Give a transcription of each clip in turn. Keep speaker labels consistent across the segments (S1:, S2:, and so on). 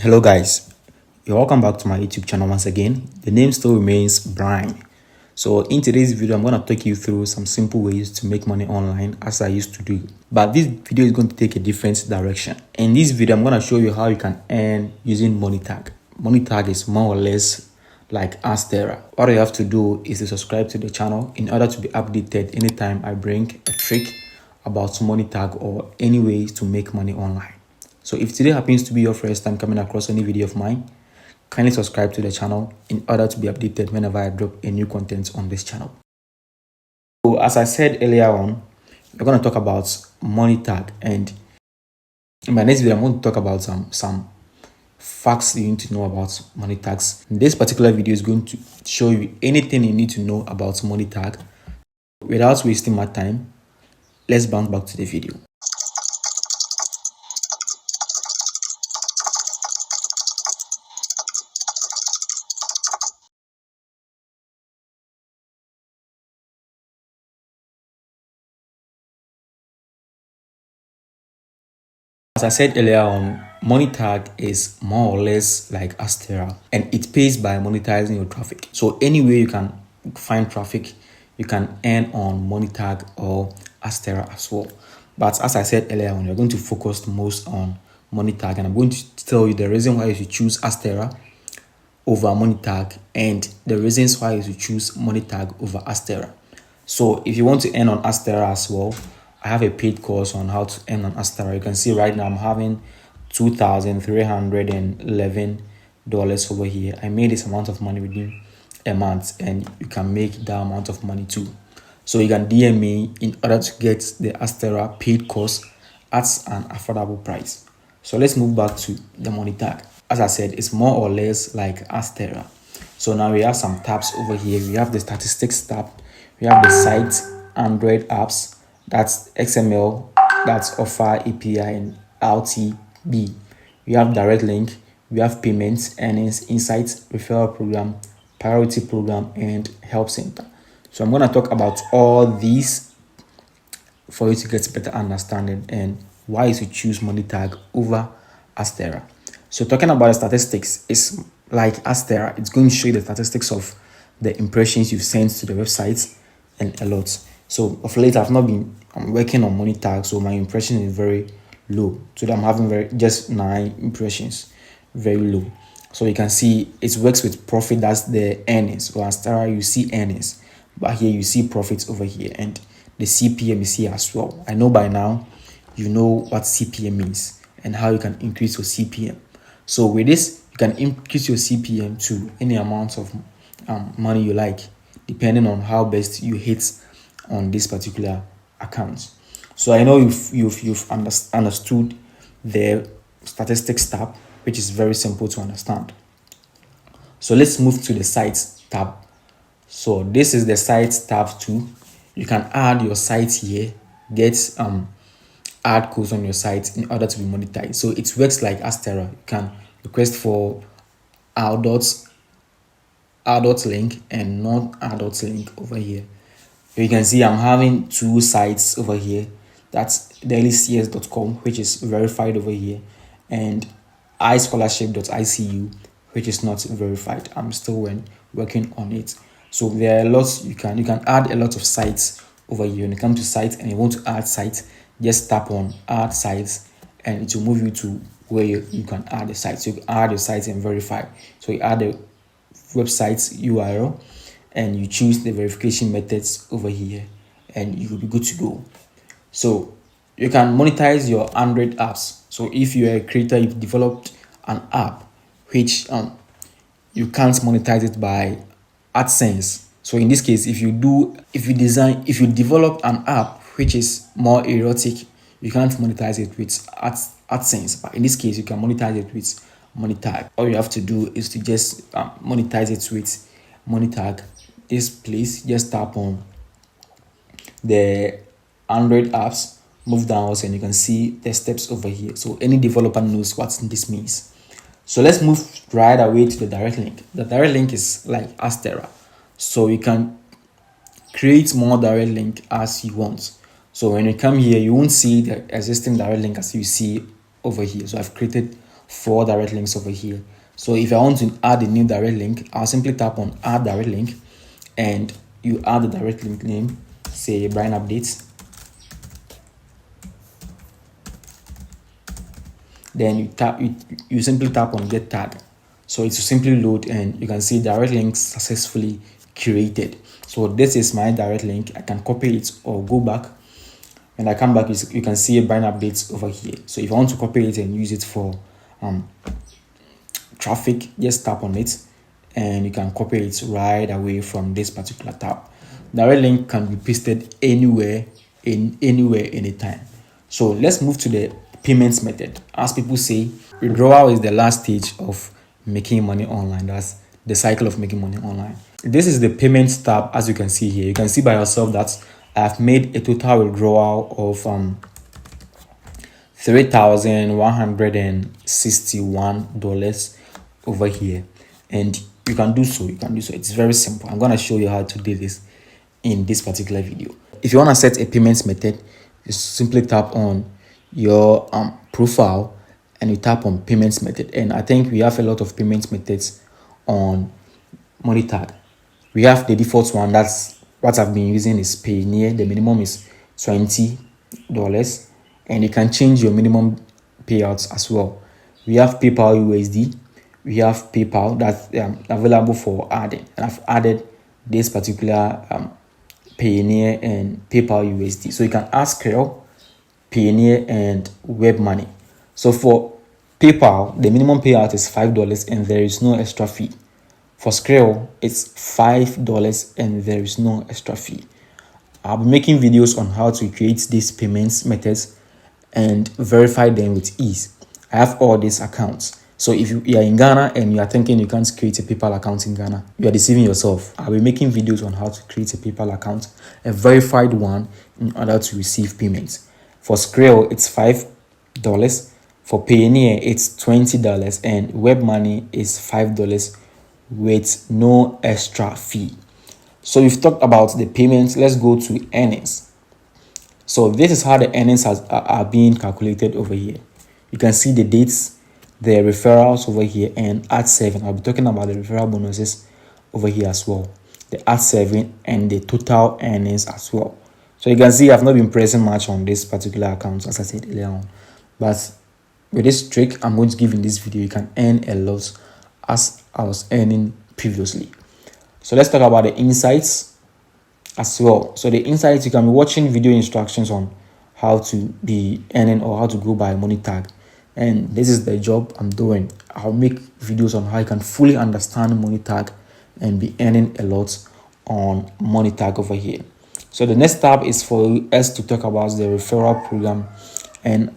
S1: Hello guys, you're welcome back to my YouTube channel once again. The name still remains Brian. So in today's video, I'm going to take you through some simple ways to make money online as I used to do. But this video is going to take a different direction. In this video, I'm going to show you how you can earn using Monetag. Monetag is more or less like Adstera. What you have to do is to subscribe to the channel in order to be updated anytime I bring a trick about Monetag or any ways to make money online. So if today happens to be your first time coming across any video of mine, kindly subscribe to the channel in order to be updated whenever I drop a new content on this channel. So as I said earlier on, we're going to talk about Monetag, and in my next video I'm going to talk about some facts you need to know about Monetags. This particular video is going to show you anything you need to know about Monetag. Without wasting my time, let's bounce back to the video. As I said earlier on, Monetag is more or less like Adstera, and it pays by monetizing your traffic. So any way you can find traffic, you can earn on Monetag or Adstera as well. But as I said earlier on, you're going to focus most on Monetag, and I'm going to tell you the reason why you should choose Adstera over Monetag and the reasons why you should choose Monetag over Adstera. So if you want to earn on Adstera as well, I have a paid course on how to earn on Adstera. You can see right now I'm having $2,311 over here. I made this amount of money within a month, and you can make that amount of money too. So you can DM me in order to get the Adstera paid course at an affordable price. So let's move back to the Monetag. As I said, it's more or less like Adstera. So now we have some tabs over here. We have the statistics tab. We have the site, Android apps, that's XML, that's offer, API, and LTB. We have direct link, we have payments, earnings, insights, referral program, priority program, and help center. So I'm going to talk about all these for you to get a better understanding and why you should choose Monetag over Adstera. So talking about the statistics, it's like Adstera. It's going to show you the statistics of the impressions you've sent to the website and a lot. So of late, I've not been working on Monetag, so my impression is very low. So I'm having just 9 impressions, very low. So you can see it works with profit. That's the earnings. So Adstera, you see earnings, but here you see profits over here, and the CPM is here as well. I know by now you know what CPM means and how you can increase your CPM. So with this, you can increase your CPM to any amount of money you like, depending on how best you hit on this particular account. So I know you've understood the statistics tab, which is very simple to understand. So let's move to the sites tab. So this is the sites tab too. You can add your site here, get ad codes on your site in order to be monetized. So it works like Adstera. You can request for adult link and non-adult link over here. You can see I'm having 2 sites over here. That's dailycs.com, which is verified over here, and ischolarship.icu, which is not verified. I'm still working on it. So there are lots you can add a lot of sites over here. When you come to sites and you want to add sites, just tap on add sites and it will move you to where you can add the site. So you can add your site and verify. So you add the website's URL and you choose the verification methods over here, and you will be good to go. So you can monetize your Android apps. So if you're a creator, you've developed an app which you can't monetize it by AdSense. So in this case, if you develop an app which is more erotic, you can't monetize it with AdSense. But in this case, you can monetize it with Monetag. All you have to do is to just monetize it with Monetag. This place, just tap on the Android apps, move downwards, and you can see the steps over here. So any developer knows what this means. So let's move right away to the direct link. The direct link is like Adstera. So you can create more direct link as you want. So when you come here, you won't see the existing direct link as you see over here. So I've created 4 direct links over here. So if I want to add a new direct link, I'll simply tap on add direct link, and you add the direct link name, say Brian Updates. Then you simply tap on get tag. So it will simply load, and you can see direct links successfully created. So this is my direct link. I can copy it or go back. When I come back, you can see a Brian Updates over here. So if I want to copy it and use it for traffic, just tap on it and you can copy it right away from this particular tab. Direct link can be pasted anywhere, anytime. So let's move to the payments method. As people say, withdrawal is the last stage of making money online. That's the cycle of making money online. This is the payments tab. As you can see here, you can see by yourself that I've made a total withdrawal of $3,161 over here, and you can do so. It's very simple. I'm going to show you how to do this in this particular video. If you want to set a payments method, you simply tap on your profile and you tap on payments method. And I think we have a lot of payments methods on Monetag. We have the default one. That's what I've been using, is Payoneer. The minimum is $20, and you can change your minimum payouts as well. We have PayPal USD. We have PayPal that's available for adding. And I've added this particular Payoneer and PayPal USD. So you can add Skrill, Payoneer, and Web Money. So for PayPal, the minimum payout is $5 and there is no extra fee. For Skrill, it's $5 and there is no extra fee. I'll be making videos on how to create these payments methods and verify them with ease. I have all these accounts. So if you are in Ghana and you are thinking you can't create a PayPal account in Ghana, you are deceiving yourself. I'll be making videos on how to create a PayPal account, a verified one, in order to receive payments. For Skrill, it's $5. For Payoneer, it's $20, and Web Money is $5 with no extra fee. So we've talked about the payments. Let's go to earnings. So this is how the earnings are being calculated over here. You can see the dates, the referrals over here, and Ad7. I'll be talking about the referral bonuses over here as well. The Ad7 and the total earnings as well. So you can see I've not been pressing much on this particular account, as I said earlier on. But with this trick I'm going to give in this video, you can earn a lot as I was earning previously. So let's talk about the insights as well. So the insights, you can be watching video instructions on how to be earning or how to go by Monetag. And this is the job I'm doing. I'll make videos on how you can fully understand Monetag and be earning a lot on Monetag over here. So the next tab is for us to talk about the referral program. And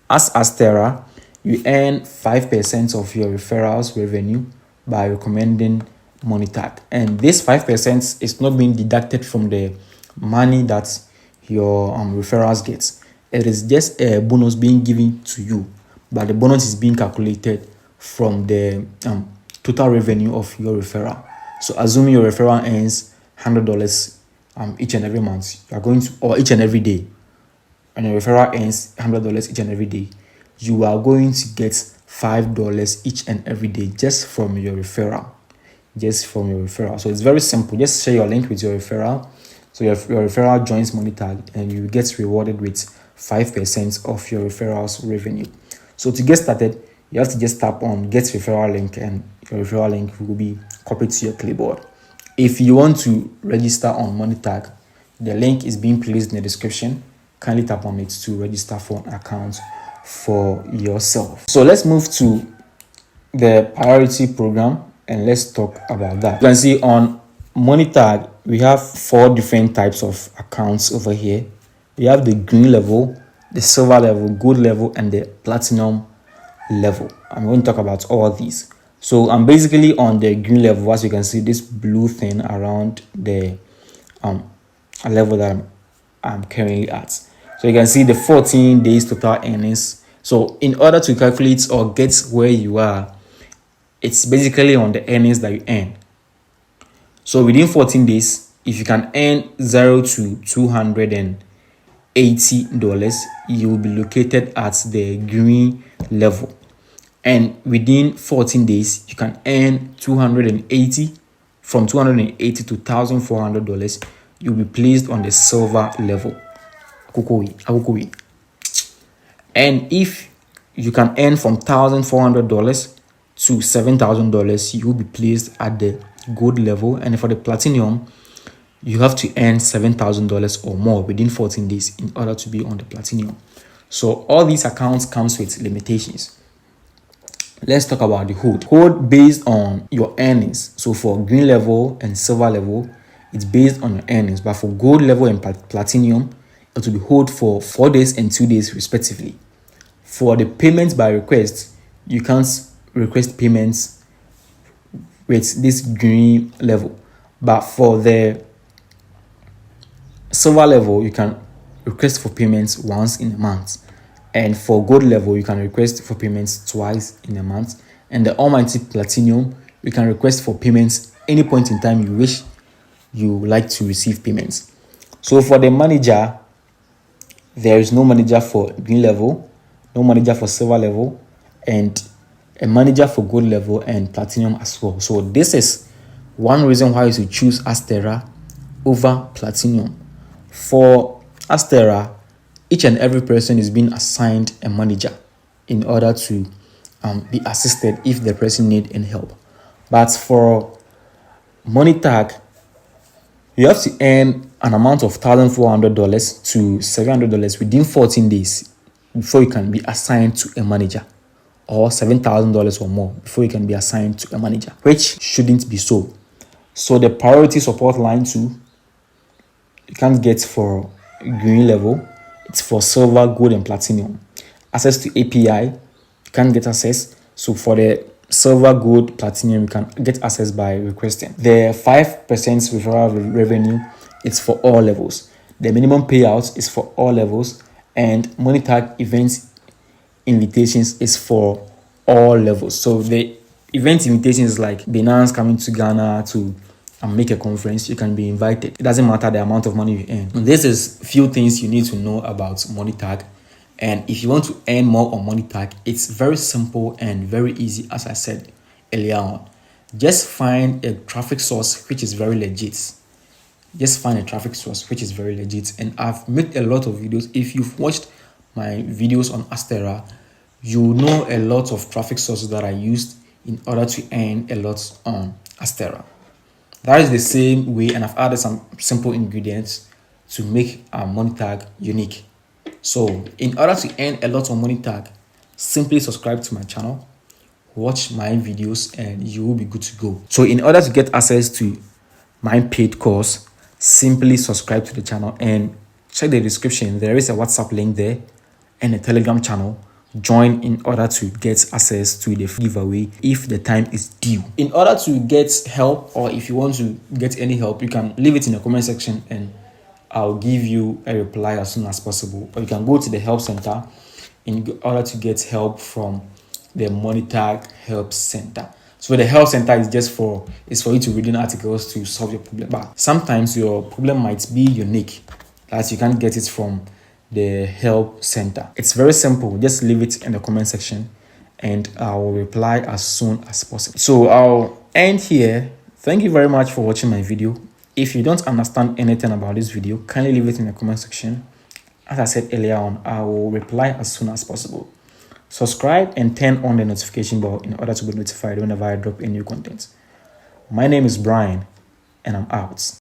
S1: as Adstera, you earn 5% of your referrals revenue by recommending Monetag. And this 5% is not being deducted from the money that your referrals get. It is just a bonus being given to you, but the bonus is being calculated from the total revenue of your referral. So assuming your referral earns $100 each and every month, you are going to, or each and every day, and your referral earns $100 each and every day, you are going to get $5 each and every day just from your referral. So it's very simple. Just share your link with your referral. So your referral joins Monetag and you get rewarded with 5% of your referral's revenue. So to get started, you have to just tap on get referral link and your referral link will be copied to your clipboard. If you want to register on Monetag, the link is being placed in the description. Kindly tap on it to register for an account for yourself. So let's move to the priority program and let's talk about that. You can see on Monetag, we have 4 different types of accounts over here. We have the green level, the silver level, gold level, and the platinum level. I'm going to talk about all these. So I'm basically on the green level. As you can see, this blue thing around the level that I'm currently at. So you can see the 14 days total earnings. So in order to calculate or get where you are, it's basically on the earnings that you earn. So within 14 days, if you can earn $0 to $280, you will be located at the green level. and within 14 days you can earn 280. From 280 to $1,400, you'll be placed on the silver level. And if you can earn from $1,400 to $7,000, you will be placed at the gold level. And for the platinum, you have to earn $7,000 or more within 14 days in order to be on the platinum. So all these accounts comes with limitations. Let's talk about the hold. Hold based on your earnings. So for green level and silver level, it's based on your earnings. But for gold level and platinum, it will be hold for 4 days and 2 days respectively. For the payments by request, you can't request payments with this green level. But for the silver level, you can request for payments once in a month. And for gold level, you can request for payments twice in a month. And the almighty platinum, you can request for payments any point in time you wish you like to receive payments. So for the manager, there is no manager for green level, no manager for silver level, and a manager for gold level and platinum as well. So this is one reason why you should choose Adstera over platinum. For Adstera, each and every person is being assigned a manager in order to be assisted if the person needs any help. But for Monetag, you have to earn an amount of $1,400 to $700 within 14 days before you can be assigned to a manager, or $7,000 or more before you can be assigned to a manager, which shouldn't be so. So the priority support line too, you can't get for green level. It's for silver, gold, and platinum. Access to API, you can't get access. So for the silver, gold, platinum, you can get access by requesting. The 5% referral revenue, it's for all levels. The minimum payout is for all levels. And Monetag events invitations is for all levels. So the event invitations like Binance coming to Ghana to make a conference, you can be invited. It doesn't matter the amount of money you earn. This is few things you need to know about Monetag. And if you want to earn more on Monetag, it's very simple and very easy, as I said earlier on. Just find a traffic source which is very legit. Just find a traffic source which is very legit. And I've made a lot of videos. If you've watched my videos on Adstera, you know a lot of traffic sources that I used in order to earn a lot on Adstera. That is the same way, and I've added some simple ingredients to make Monetag unique. So in order to earn a lot on Monetag, simply subscribe to my channel, watch my videos, and you will be good to go. So in order to get access to my paid course, simply subscribe to the channel and check the description. There is a WhatsApp link there and a Telegram channel. Join in order to get access to the giveaway if the time is due. In order to get help, or if you want to get any help, you can leave it in the comment section and I'll give you a reply as soon as possible. Or you can go to the help center in order to get help from the Monetag Help Center. So the help center is just for you to read in articles to solve your problem. But sometimes your problem might be unique, as you can't get it from the help center. It's very simple. Just leave it in the comment section and I will reply as soon as possible. So I'll end here. Thank you very much for watching my video. If you don't understand anything about this video, kindly leave it in the comment section. As I said earlier on, I will reply as soon as possible. Subscribe and turn on the notification bell in order to be notified whenever I drop a new content. My name is Brian and I'm out.